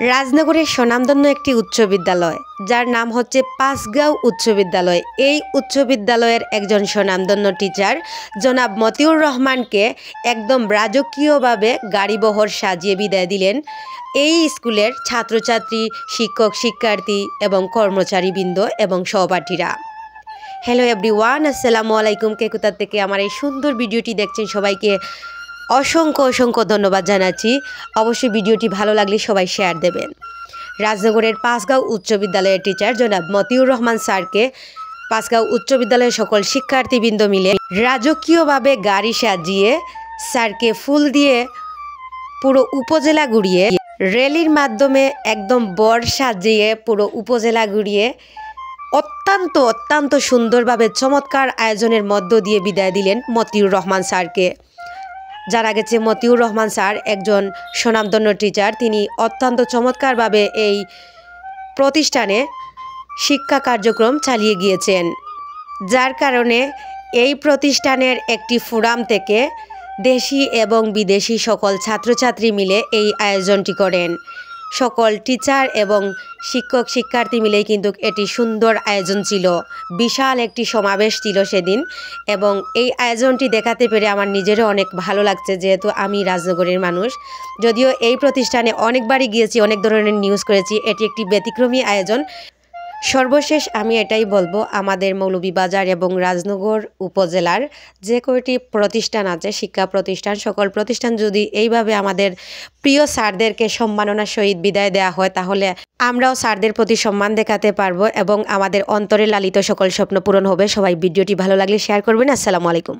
রাজনগরের স্বনামধন্য একটি উচ্চ বিদ্যালয় যার নাম হচ্ছে পাঁচগাঁও উচ্চ বিদ্যালয়। এই উচ্চ বিদ্যালয়ের একজন স্বনামধন্য টিচার জনাব মতিউর রহমানকে একদম রাজকীয়ভাবে গাড়িবহর সাজিয়ে বিদায় দিলেন এই স্কুলের ছাত্রছাত্রী, শিক্ষক, শিক্ষার্থী এবং কর্মচারীবৃন্দ এবং সহপাঠীরা। হ্যালো এভরিওয়ান, আসসালামু আলাইকুম। কে কোথা থেকে আমার এই সুন্দর ভিডিওটি দেখছেন সবাইকে অসংখ্য ধন্যবাদ জানাচ্ছি। অবশ্যই ভিডিওটি ভালো লাগলে সবাই শেয়ার দেবেন। রাজনগরের পাঁচগাঁও উচ্চ বিদ্যালয়ের টিচার জনাব মতিউর রহমান স্যারকে পাঁচগাঁও উচ্চ বিদ্যালয়ের সকল শিক্ষার্থীবৃন্দ মিলে রাজকীয়ভাবে গাড়ি সাজিয়ে স্যারকে ফুল দিয়ে পুরো উপজেলা ঘুরিয়ে, র্যালির মাধ্যমে একদম বর সাজিয়ে পুরো উপজেলা ঘুরিয়ে অত্যন্ত সুন্দরভাবে চমৎকার আয়োজনের মধ্য দিয়ে বিদায় দিলেন মতিউর রহমান স্যারকে। জানা গেছে মতিউর রহমান স্যার একজন স্বনামধন্য টিচার। তিনি অত্যন্ত চমৎকারভাবে এই প্রতিষ্ঠানে শিক্ষা কার্যক্রম চালিয়ে গিয়েছেন, যার কারণে এই প্রতিষ্ঠানের একটি ফোরাম থেকে দেশি এবং বিদেশি সকল ছাত্রছাত্রী মিলে এই আয়োজনটি করেন। সকল টিচার এবং শিক্ষক শিক্ষার্থী মিলেই কিন্তু এটি সুন্দর আয়োজন ছিল। বিশাল একটি সমাবেশ ছিল সেদিন এবং এই আয়োজনটি দেখাতে পেরে আমার নিজেরও অনেক ভালো লাগছে, যেহেতু আমি রাজনগরের মানুষ। যদিও এই প্রতিষ্ঠানে অনেকবারই গিয়েছি, অনেক ধরনের নিউজ করেছি, এটি একটি ব্যতিক্রমী আয়োজন। সর্বশেষ আমি এটাই বলবো, আমাদের মৌলভীবাজার এবং রাজনগর উপজেলার যে কয়টি প্রতিষ্ঠান আছে, শিক্ষা প্রতিষ্ঠান, সকল প্রতিষ্ঠান যদি এইভাবে আমাদের প্রিয় স্যারদেরকে সম্মাননার সহিত বিদায় দেওয়া হয়, তাহলে আমরাও স্যারদের প্রতি সম্মান দেখাতে পারবো এবং আমাদের অন্তরে লালিত সকল স্বপ্ন পূরণ হবে। সবাই ভিডিওটি ভালো লাগলে শেয়ার করবেন। আসসালামু আলাইকুম।